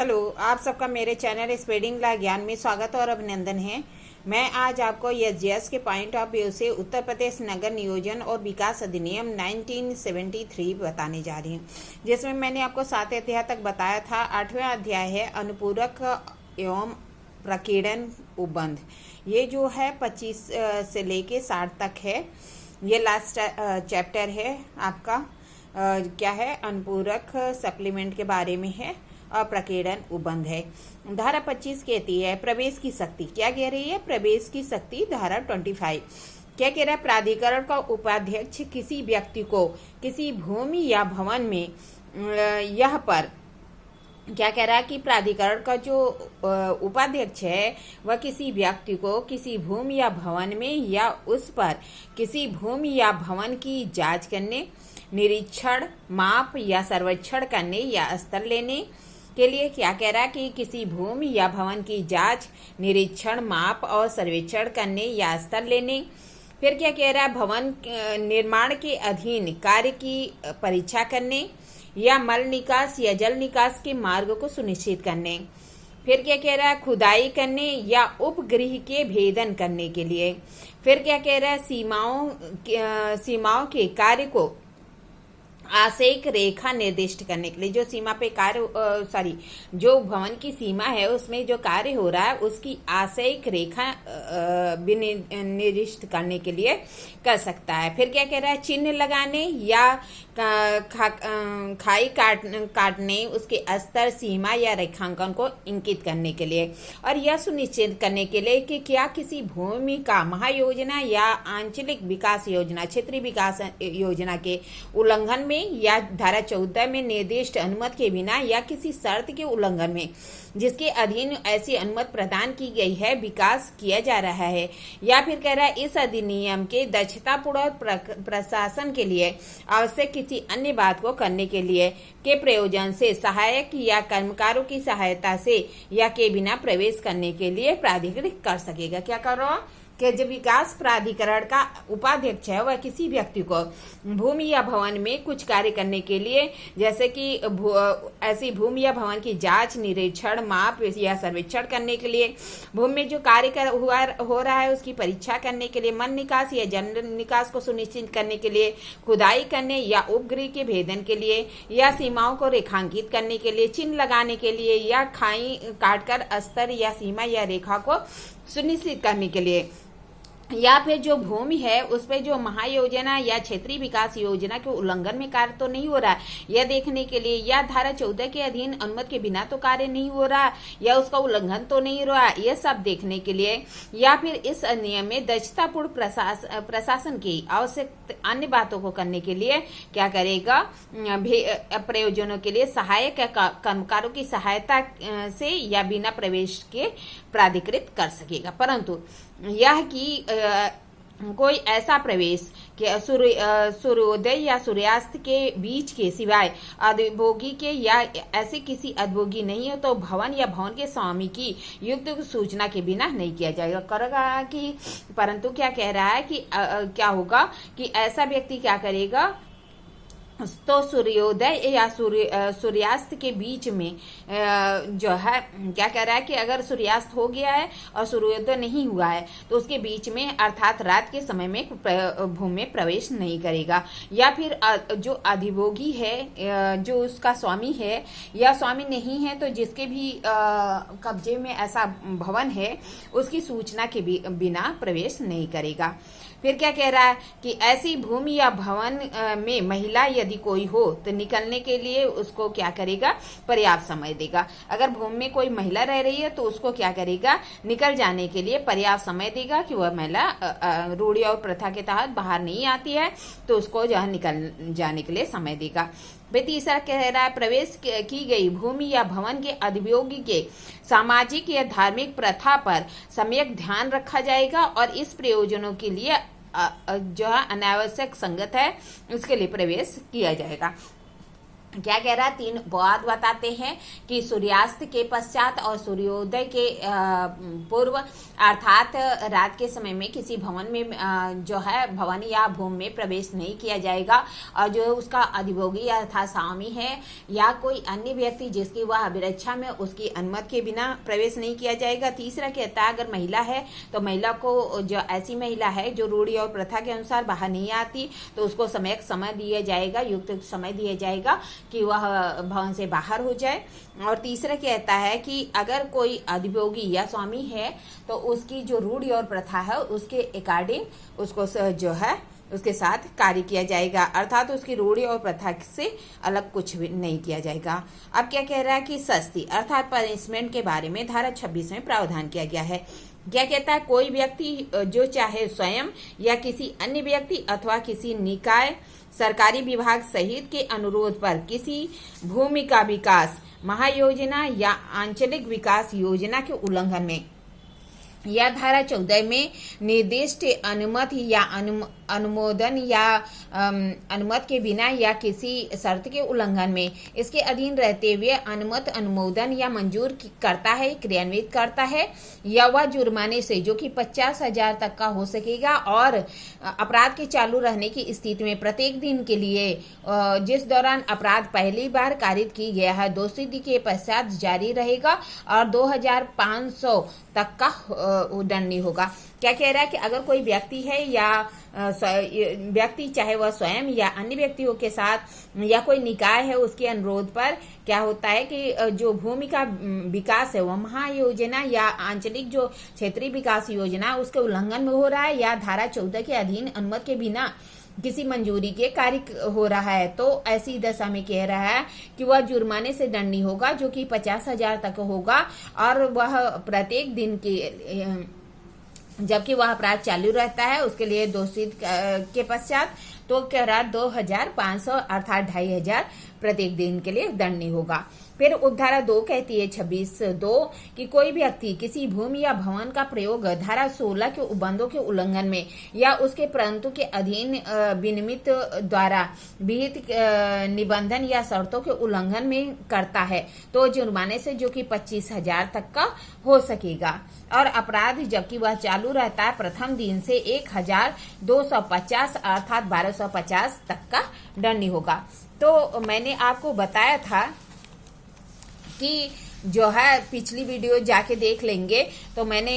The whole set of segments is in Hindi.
हेलो, आप सबका मेरे चैनल स्प्रेडिंग ला ज्ञान में स्वागत और अभिनंदन है। मैं आज आपको एसजीएस के पॉइंट ऑफ व्यू से उत्तर प्रदेश नगर नियोजन और विकास अधिनियम 1973 बताने जा रही हूँ, जिसमें मैंने आपको 7 अध्याय तक बताया था। 8वां अध्याय है अनुपूरक एवं प्रकीर्णन उपबंध। ये जो है 25 से लेके 60 तक है। ये लास्ट चैप्टर है आपका। क्या है, अनुपूरक सप्लीमेंट के बारे में है और प्रकीर्णन उपबंध है। धारा 25 कहती है प्रवेश की शक्ति। क्या कह रही है? प्रवेश की शक्ति। धारा 25 क्या कह रहा है? प्राधिकरण का उपाध्यक्ष किसी व्यक्ति को किसी भूमि या भवन में यह पर क्या कह रहा है कि प्राधिकरण का जो उपाध्यक्ष है वह किसी व्यक्ति को किसी भूमि या भवन में या उस पर किसी भूमि या भवन की जांच करने, निरीक्षण, माप या सर्वेक्षण करने या स्तर लेने के लिए क्या कह रहा है कि किसी भूमि या भवन की जांच, निरीक्षण, माप और सर्वेक्षण करने या स्तर लेने। फिर क्या कह रहा है? भवन निर्माण के अधीन कार्य की परीक्षा करने या मल निकास या जल निकास के मार्ग को सुनिश्चित करने। फिर क्या कह रहा है? खुदाई करने या उपग्रह के भेदन करने के लिए। फिर क्या कह रहा है? सीमाओं के कार्य को आशयिक रेखा निर्दिष्ट करने के लिए। जो सीमा पे कार्य जो भवन की सीमा है उसमें जो कार्य हो रहा है उसकी आशयिक रेखा भी निर्दिष्ट करने के लिए कर सकता है। फिर क्या कह रहा है? चिन्ह लगाने या खाई काटने, उसके स्तर, सीमा या रेखांकन को इंकित करने के लिए। और यह सुनिश्चित करने के लिए कि क्या किसी भूमि का महायोजना या आंचलिक विकास योजना, क्षेत्रीय विकास योजना के उल्लंघन में या धारा 14 में निर्दिष्ट अनुमति के बिना या किसी शर्त के उल्लंघन में जिसके अधीन ऐसी अनुमति प्रदान की गई है विकास किया जा रहा है। या फिर कह रहा है इस अधिनियम के दक्षतापूर्ण प्रशासन के लिए आवश्यक किसी अन्य बात को करने के लिए के प्रयोजन से सहायक या कर्मकारों की सहायता से या के बिना प्रवेश करने के लिए प्राधिकृत कर सकेगा। क्या कर रहा हो कि जब विकास प्राधिकरण का उपाध्यक्ष है वह किसी व्यक्ति को भूमि या भवन में कुछ कार्य करने के लिए, जैसे कि ऐसी भूमि या भवन की जांच, निरीक्षण, माप या सर्वेक्षण करने के लिए, भूमि में जो कार्य हो रहा है उसकी परीक्षा करने के लिए, मल निकास या जल निकास को सुनिश्चित करने के लिए, खुदाई करने या उपग्रह के भेदन के लिए, या सीमाओं को रेखांकित करने के लिए, चिन्ह लगाने के लिए, या खाई काटकर स्तर या सीमा या रेखा को सुनिश्चित करने के लिए, या फिर जो भूमि है उस पर जो महायोजना या क्षेत्रीय विकास योजना के उल्लंघन में कार्य तो नहीं हो रहा है यह देखने के लिए, या धारा 14 के अधीन अनुमति के बिना तो कार्य नहीं हो रहा या उसका उल्लंघन तो नहीं हो रहा, यह सब देखने के लिए। या फिर इस अधिनियम में दक्षतापूर्ण प्रशासन की आवश्यक अन्य बातों को करने के लिए क्या करेगा? प्रयोजनों के लिए सहायक कर्मकारों की सहायता से या बिना प्रवेश के प्राधिकृत कर सकेगा। परंतु यह कि कोई ऐसा प्रवेश कि सूर्योदय या सूर्यास्त के बीच के सिवाय अधिभोगी के या ऐसे किसी अधिभोगी नहीं हो तो भवन या भवन के स्वामी की युक्त सूचना के बिना नहीं किया जाएगा करेगा कि। परंतु क्या कह रहा है कि क्या होगा कि ऐसा व्यक्ति क्या करेगा? तो सूर्योदय या सूर्यास्त के बीच में जो है क्या कह रहा है कि अगर सूर्यास्त हो गया है और सूर्योदय नहीं हुआ है तो उसके बीच में अर्थात रात के समय में भूमि में प्रवेश नहीं करेगा। या फिर जो अधिभोगी है, जो उसका स्वामी है या स्वामी नहीं है तो जिसके भी कब्जे में ऐसा भवन है उसकी सूचना के बिना प्रवेश नहीं करेगा। फिर क्या कह रहा है कि ऐसी भूमि या भवन में महिला यदि कोई हो तो निकलने के लिए उसको क्या करेगा? पर्याप्त समय देगा। अगर भूमि में कोई महिला रह रही है तो उसको क्या करेगा? निकल जाने के लिए पर्याप्त समय देगा कि वह महिला रूढ़ी और प्रथा के तहत बाहर नहीं आती है तो उसको जहाँ निकल जाने के लिए समय देगा। वे तीसरा कह रहा है प्रवेश की गई भूमि या भवन के अधिभोगी के सामाजिक या धार्मिक प्रथा पर सम्यक ध्यान रखा जाएगा और इस प्रयोजनों के लिए जो है अनावश्यक संगत है उसके लिए प्रवेश किया जाएगा। क्या कह रहा है, 3 बात बताते हैं कि सूर्यास्त के पश्चात और सूर्योदय के पूर्व अर्थात रात के समय में किसी भवन में जो है भवन या भूमि में प्रवेश नहीं किया जाएगा, और जो उसका अधिभोगी अर्थात स्वामी है या कोई अन्य व्यक्ति जिसकी वह अभिरक्षा में उसकी अनुमति के बिना प्रवेश नहीं किया जाएगा। तीसरा कहता है अगर महिला है तो महिला को, जो ऐसी महिला है जो रूढ़ि और प्रथा के अनुसार बाहर नहीं आती, तो उसको समय दिया जाएगा, युक्त समय दिया जाएगा कि वह भवन से बाहर हो जाए। और तीसरा कहता है कि अगर कोई अधिभोगी या स्वामी है तो उसकी जो रूढ़ि और प्रथा है उसके अकॉर्डिंग उसको जो है उसके साथ कार्य किया जाएगा, अर्थात उसकी रूढ़ि और प्रथा से अलग कुछ भी नहीं किया जाएगा। अब क्या कह रहा है कि सस्ती अर्थात पनिशमेंट के बारे में धारा 26 में प्रावधान किया गया है। क्या कहता है, कोई व्यक्ति जो चाहे स्वयं या किसी अन्य व्यक्ति अथवा किसी निकाय, सरकारी विभाग सहित के अनुरोध पर किसी भूमि का विकास महायोजना या आंचलिक विकास योजना के उल्लंघन में या धारा 14 में निर्दिष्ट अनुमति या अनुमोदन या अनुमति के बिना या किसी शर्त के उल्लंघन में इसके अधीन रहते हुए अनुमति, अनुमोदन या मंजूर करता है, क्रियान्वित करता है, या वह जुर्माने से जो कि 50,000 तक का हो सकेगा और अपराध के चालू रहने की स्थिति में प्रत्येक दिन के लिए जिस दौरान अपराध पहली बार कारित की गया है 2 सिद्धि के पश्चात जारी रहेगा और 2,500 तक का दंडनीय होगा। क्या कह रहा है कि अगर कोई व्यक्ति है या व्यक्ति चाहे वह स्वयं या अन्य व्यक्तियों के साथ या कोई निकाय है उसके अनुरोध पर क्या होता है कि जो भूमि का विकास है वह महायोजना या आंचलिक जो क्षेत्रीय विकास योजना उसके उल्लंघन में हो रहा है या धारा 14 के अधीन अनुमति के बिना किसी मंजूरी के कार्य हो रहा है, तो ऐसी दशा में कह रहा है कि वह जुर्माने से दंडनीय होगा जो कि 50,000 तक होगा और वह प्रत्येक दिन के जबकि वह अपराध चालू रहता है उसके लिए 2 सिद्ध के पश्चात तो कह रहा 2,500 अर्थात 2,500 प्रत्येक दिन के लिए दंडनीय होगा। फिर उपधारा 2 कहती है 26(2) कि कोई व्यक्ति किसी भूमि या भवन का प्रयोग धारा 16 के उपबंधों के उल्लंघन में या उसके परंतु के अधीन विनिमित द्वारा विहित निबंधन या शर्तों के उल्लंघन में करता है तो जुर्माने से जो कि 25,000 तक का हो सकेगा और अपराध जबकि वह चालू रहता है प्रथम दिन से 1,250 अर्थात 1,250 तक का दंडनीय होगा। तो मैंने आपको बताया था कि जो है पिछली वीडियो जाके देख लेंगे तो मैंने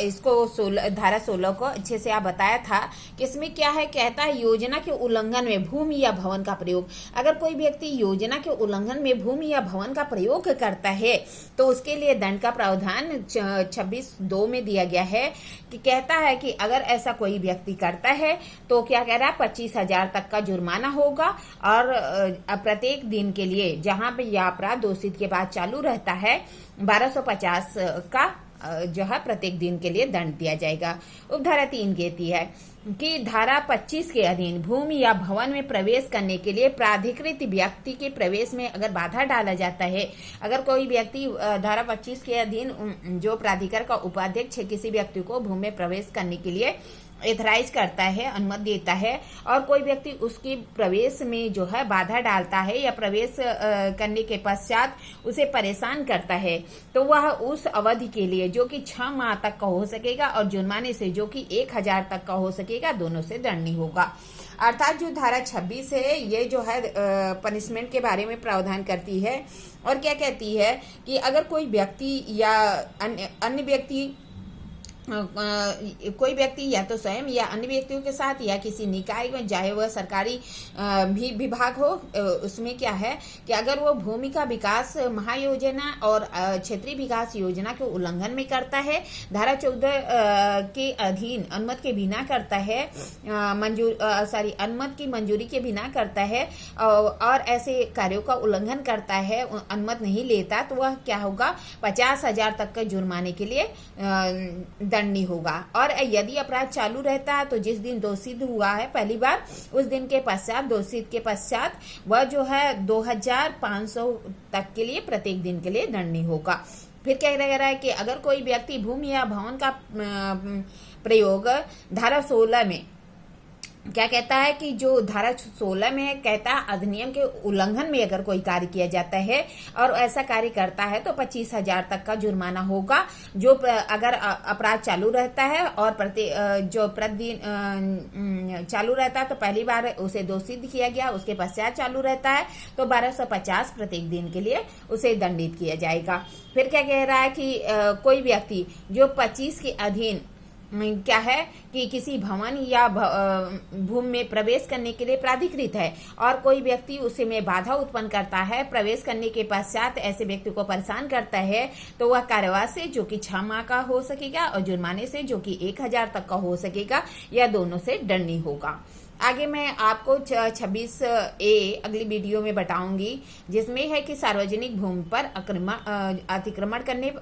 इसको धारा 16 को अच्छे से आप बताया था कि इसमें क्या है, कहता है योजना के उल्लंघन में भूमि या भवन का प्रयोग। अगर कोई व्यक्ति योजना के उल्लंघन में भूमि या भवन का प्रयोग करता है तो उसके लिए दंड का प्रावधान 26(2) में दिया गया है कि कहता है कि अगर ऐसा कोई व्यक्ति करता है तो क्या कह रहा है 25,000 तक का जुर्माना होगा और प्रत्येक दिन के लिए जहां पे यह अपराध 2 सिद्ध के बाद चालू रहता है 1,250 का जो है प्रत्येक दिन के लिए दंड दिया जाएगा। उपधारा 3 कहती है कि धारा 25 के अधीन भूमि या भवन में प्रवेश करने के लिए प्राधिकृत व्यक्ति के प्रवेश में अगर बाधा डाला जाता है, अगर कोई व्यक्ति धारा 25 के अधीन जो प्राधिकार का उपाध्यक्ष है किसी व्यक्ति को भूमि में प्रवेश करने के लिए एथराइज करता है, अनुमति देता है और कोई व्यक्ति उसके प्रवेश में जो है बाधा डालता है या प्रवेश करने के पश्चात उसे परेशान करता है तो वह उस अवधि के लिए जो कि 6 माह तक का हो सकेगा और जुर्माने से जो कि 1,000 तक का हो सकेगा, दोनों से दंडनीय होगा। अर्थात जो धारा 26 है ये जो है पनिशमेंट के बारे में प्रावधान करती है और क्या कहती है कि अगर कोई व्यक्ति या अन्य व्यक्ति कोई व्यक्ति या तो स्वयं या अन्य व्यक्तियों के साथ या किसी निकाय में चाहे वह सरकारी भी विभाग हो उसमें क्या है कि अगर वो भूमि का विकास महायोजना और क्षेत्रीय विकास योजना के उल्लंघन में करता है, धारा 14 के अधीन अनुमति के बिना करता है, अनुमति की मंजूरी के बिना करता है और ऐसे कार्यों का उल्लंघन करता है, अनुमति नहीं लेता तो वह क्या होगा 50,000 तक के जुर्माने के लिए दंडनीय होगा। और यदि अपराध चालू रहता है तो जिस दिन 2 सिद्ध हुआ है पहली बार उस दिन के पश्चात 2 सिद्ध के पश्चात वह जो है 2,500 तक के लिए प्रत्येक दिन के लिए दंडनीय होगा। फिर कह रहा है कि अगर कोई व्यक्ति भूमि या भवन का प्रयोग धारा 16 में क्या कहता है कि जो धारा 16 में कहता है, अधिनियम के उल्लंघन में अगर कोई कार्य किया जाता है और ऐसा कार्य करता है तो 25,000 तक का जुर्माना होगा। जो अगर अपराध चालू रहता है और प्रतिदिन चालू रहता है तो पहली बार उसे दोषी किया गया, उसके पश्चात चालू रहता है तो 1250 प्रत्येक दिन के लिए उसे दंडित किया जाएगा। फिर क्या कह रहा है कि कोई व्यक्ति जो 25 के अधीन क्या है कि किसी भवन या भूमि में प्रवेश करने के लिए प्राधिकृत है और कोई व्यक्ति उसे में बाधा उत्पन्न करता है, प्रवेश करने के पश्चात ऐसे व्यक्ति को परेशान करता है, तो वह कारावास से जो कि 6 माह का हो सकेगा और जुर्माने से जो कि 1,000 तक का हो सकेगा, या दोनों से दंडनीय होगा। आगे मैं आपको 26A अगली वीडियो में बताऊंगी, जिसमें है कि सार्वजनिक भूमि पर अतिक्रमण करने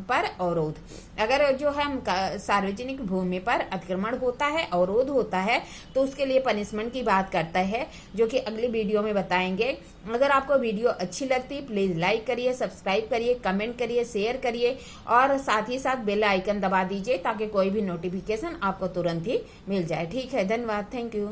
पर अवरोध। अगर जो हम सार्वजनिक भूमि पर अतिक्रमण होता है, अवरोध होता है, तो उसके लिए पनिशमेंट की बात करता है, जो कि अगली वीडियो में बताएंगे। अगर आपको वीडियो अच्छी लगती प्लीज लाइक करिए, सब्सक्राइब करिए, कमेंट करिए, शेयर करिए और साथ ही साथ बेल आइकन दबा दीजिए ताकि कोई भी नोटिफिकेशन आपको तुरंत ही मिल जाए। ठीक है, धन्यवाद, थैंक यू।